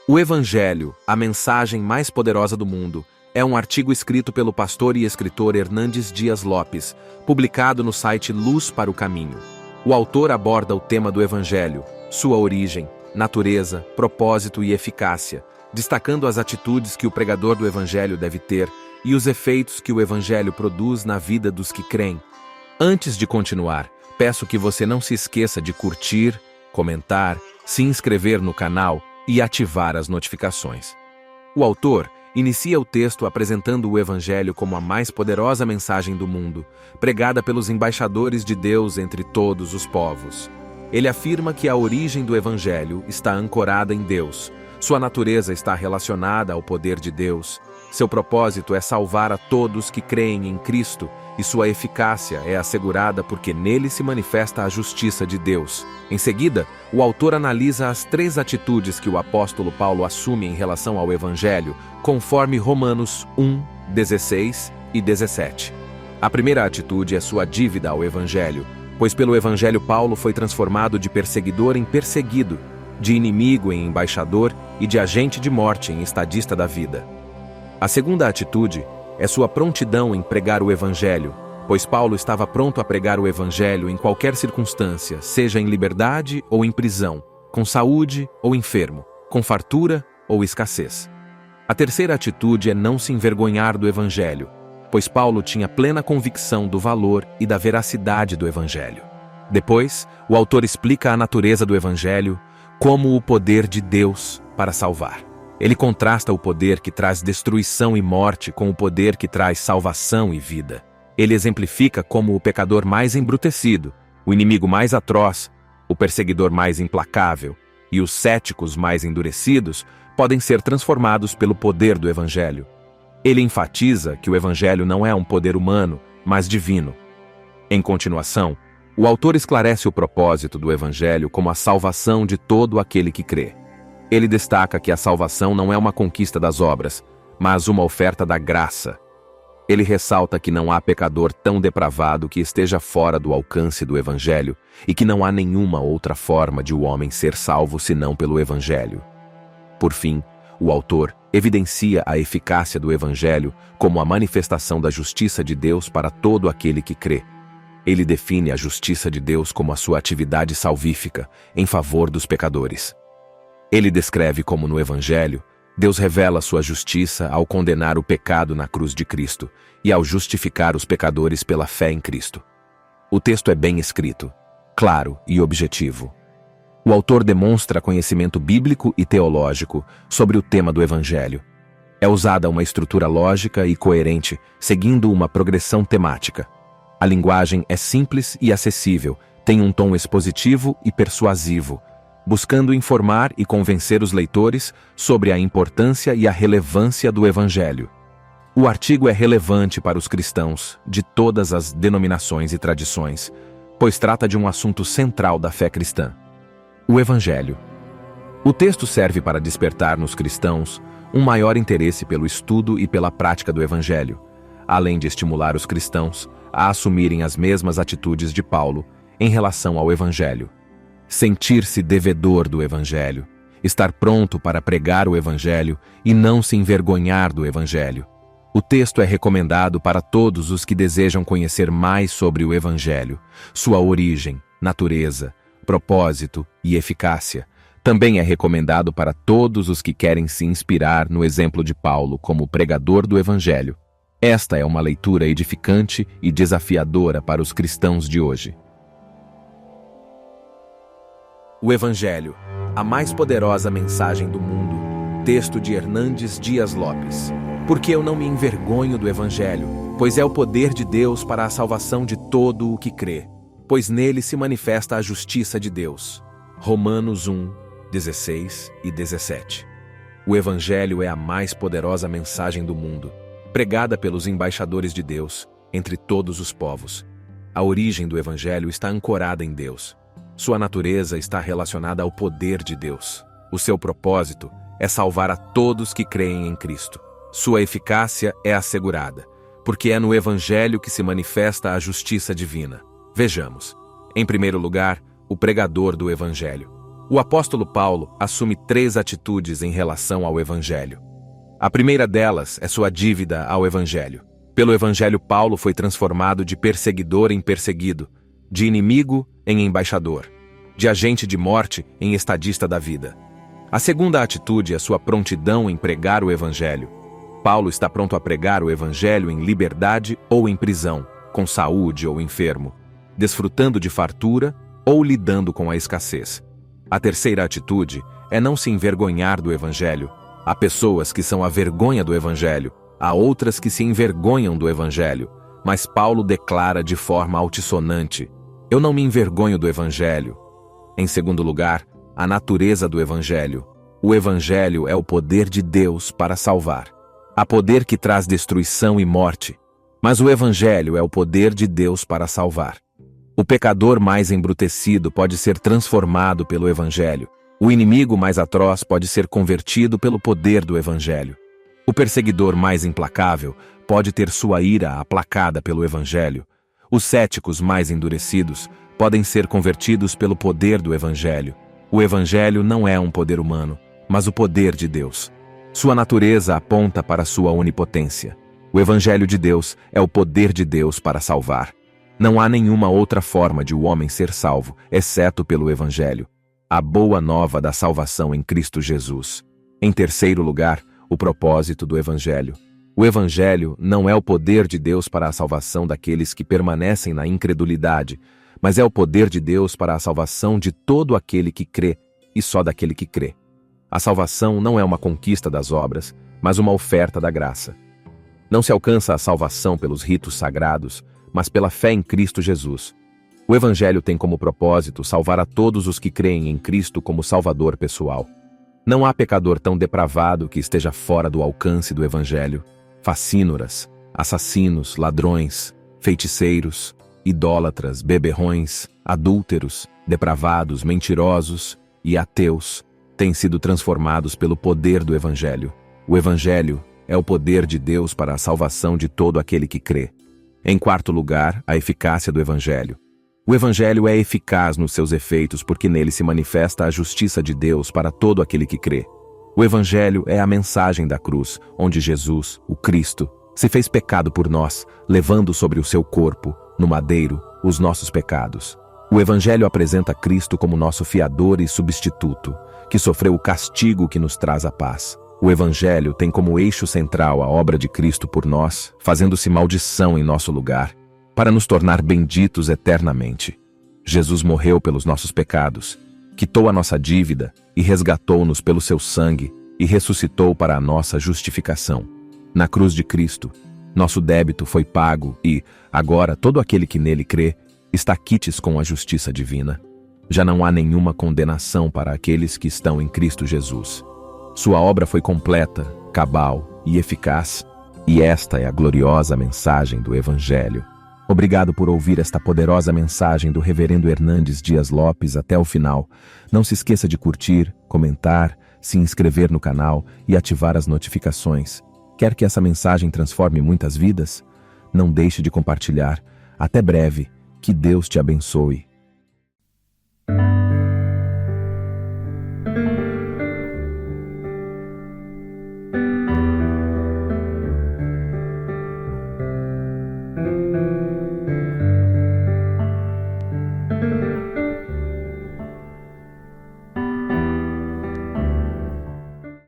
O Evangelho, a mensagem mais poderosa do mundo, é um artigo escrito pelo pastor e escritor Hernandes Dias Lopes, publicado no site Luz para o Caminho. O autor aborda o tema do Evangelho, sua origem, natureza, propósito e eficácia, destacando as atitudes que o pregador do Evangelho deve ter e os efeitos que o Evangelho produz na vida dos que creem. Antes de continuar, peço que você não se esqueça de curtir, comentar, se inscrever no canal e ativar as notificações. O autor inicia o texto apresentando o Evangelho como a mais poderosa mensagem do mundo, pregada pelos embaixadores de Deus entre todos os povos. Ele afirma que a origem do Evangelho está ancorada em Deus, sua natureza está relacionada ao poder de Deus, seu propósito é salvar a todos que creem em Cristo e sua eficácia é assegurada porque nele se manifesta a justiça de Deus. Em seguida, o autor analisa as 3 atitudes que o apóstolo Paulo assume em relação ao Evangelho, conforme Romanos 1, 16 e 17. A primeira atitude é sua dívida ao Evangelho, pois pelo Evangelho Paulo foi transformado de perseguidor em perseguido, de inimigo em embaixador e de agente de morte em estadista da vida. A segunda atitude é sua prontidão em pregar o Evangelho, pois Paulo estava pronto a pregar o Evangelho em qualquer circunstância, seja em liberdade ou em prisão, com saúde ou enfermo, com fartura ou escassez. A terceira atitude é não se envergonhar do Evangelho, pois Paulo tinha plena convicção do valor e da veracidade do Evangelho. Depois, o autor explica a natureza do Evangelho como o poder de Deus para salvar. Ele contrasta o poder que traz destruição e morte com o poder que traz salvação e vida. Ele exemplifica como o pecador mais embrutecido, o inimigo mais atroz, o perseguidor mais implacável e os céticos mais endurecidos podem ser transformados pelo poder do Evangelho. Ele enfatiza que o Evangelho não é um poder humano, mas divino. Em continuação, o autor esclarece o propósito do Evangelho como a salvação de todo aquele que crê. Ele destaca que a salvação não é uma conquista das obras, mas uma oferta da graça. Ele ressalta que não há pecador tão depravado que esteja fora do alcance do Evangelho e que não há nenhuma outra forma de o homem ser salvo senão pelo Evangelho. Por fim, o autor evidencia a eficácia do Evangelho como a manifestação da justiça de Deus para todo aquele que crê. Ele define a justiça de Deus como a sua atividade salvífica em favor dos pecadores. Ele descreve como no Evangelho, Deus revela sua justiça ao condenar o pecado na cruz de Cristo e ao justificar os pecadores pela fé em Cristo. O texto é bem escrito, claro e objetivo. O autor demonstra conhecimento bíblico e teológico sobre o tema do Evangelho. É usada uma estrutura lógica e coerente, seguindo uma progressão temática. A linguagem é simples e acessível, tem um tom expositivo e persuasivo, buscando informar e convencer os leitores sobre a importância e a relevância do Evangelho. O artigo é relevante para os cristãos de todas as denominações e tradições, pois trata de um assunto central da fé cristã: o Evangelho. O texto serve para despertar nos cristãos um maior interesse pelo estudo e pela prática do Evangelho, além de estimular os cristãos a assumirem as mesmas atitudes de Paulo em relação ao Evangelho. Sentir-se devedor do Evangelho, estar pronto para pregar o Evangelho e não se envergonhar do Evangelho. O texto é recomendado para todos os que desejam conhecer mais sobre o Evangelho, sua origem, natureza, propósito e eficácia. Também é recomendado para todos os que querem se inspirar no exemplo de Paulo como pregador do Evangelho. Esta é uma leitura edificante e desafiadora para os cristãos de hoje. O Evangelho, a mais poderosa mensagem do mundo. Texto de Hernandes Dias Lopes. Porque eu não me envergonho do Evangelho, pois é o poder de Deus para a salvação de todo o que crê, pois nele se manifesta a justiça de Deus. Romanos 1, 16 e 17. O Evangelho é a mais poderosa mensagem do mundo, pregada pelos embaixadores de Deus entre todos os povos. A origem do Evangelho está ancorada em Deus. Sua natureza está relacionada ao poder de Deus. O seu propósito é salvar a todos que creem em Cristo. Sua eficácia é assegurada, porque é no Evangelho que se manifesta a justiça divina. Vejamos. Em primeiro lugar, o pregador do Evangelho. O apóstolo Paulo assume 3 atitudes em relação ao Evangelho. A primeira delas é sua dívida ao Evangelho. Pelo Evangelho, Paulo foi transformado de perseguidor em perseguido, de inimigo em embaixador, de agente de morte em estadista da vida. A segunda atitude é sua prontidão em pregar o Evangelho. Paulo está pronto a pregar o Evangelho em liberdade ou em prisão, com saúde ou enfermo, desfrutando de fartura ou lidando com a escassez. A terceira atitude é não se envergonhar do Evangelho. Há pessoas que são a vergonha do Evangelho, há outras que se envergonham do Evangelho, mas Paulo declara de forma altissonante: eu não me envergonho do Evangelho. Em segundo lugar, a natureza do Evangelho. O Evangelho é o poder de Deus para salvar. Há poder que traz destruição e morte, mas o Evangelho é o poder de Deus para salvar. O pecador mais embrutecido pode ser transformado pelo Evangelho. O inimigo mais atroz pode ser convertido pelo poder do Evangelho. O perseguidor mais implacável pode ter sua ira aplacada pelo Evangelho. Os céticos mais endurecidos podem ser convertidos pelo poder do Evangelho. O Evangelho não é um poder humano, mas o poder de Deus. Sua natureza aponta para sua onipotência. O Evangelho de Deus é o poder de Deus para salvar. Não há nenhuma outra forma de o homem ser salvo, exceto pelo Evangelho. A boa nova da salvação em Cristo Jesus. Em terceiro lugar, o propósito do Evangelho. O Evangelho não é o poder de Deus para a salvação daqueles que permanecem na incredulidade, mas é o poder de Deus para a salvação de todo aquele que crê, e só daquele que crê. A salvação não é uma conquista das obras, mas uma oferta da graça. Não se alcança a salvação pelos ritos sagrados, mas pela fé em Cristo Jesus. O Evangelho tem como propósito salvar a todos os que creem em Cristo como Salvador pessoal. Não há pecador tão depravado que esteja fora do alcance do Evangelho. Facínoras, assassinos, ladrões, feiticeiros, idólatras, beberrões, adúlteros, depravados, mentirosos e ateus têm sido transformados pelo poder do Evangelho. O Evangelho é o poder de Deus para a salvação de todo aquele que crê. Em quarto lugar, a eficácia do Evangelho. O Evangelho é eficaz nos seus efeitos porque nele se manifesta a justiça de Deus para todo aquele que crê. O Evangelho é a mensagem da cruz, onde Jesus, o Cristo, se fez pecado por nós, levando sobre o seu corpo, no madeiro, os nossos pecados. O Evangelho apresenta Cristo como nosso fiador e substituto, que sofreu o castigo que nos traz a paz. O Evangelho tem como eixo central a obra de Cristo por nós, fazendo-se maldição em nosso lugar, para nos tornar benditos eternamente. Jesus morreu pelos nossos pecados, quitou a nossa dívida e resgatou-nos pelo seu sangue e ressuscitou para a nossa justificação. Na cruz de Cristo, nosso débito foi pago e, agora, todo aquele que nele crê está quites com a justiça divina. Já não há nenhuma condenação para aqueles que estão em Cristo Jesus. Sua obra foi completa, cabal e eficaz, e esta é a gloriosa mensagem do Evangelho. Obrigado por ouvir esta poderosa mensagem do Reverendo Hernandes Dias Lopes até o final. Não se esqueça de curtir, comentar, se inscrever no canal e ativar as notificações. Quer que essa mensagem transforme muitas vidas? Não deixe de compartilhar. Até breve. Que Deus te abençoe.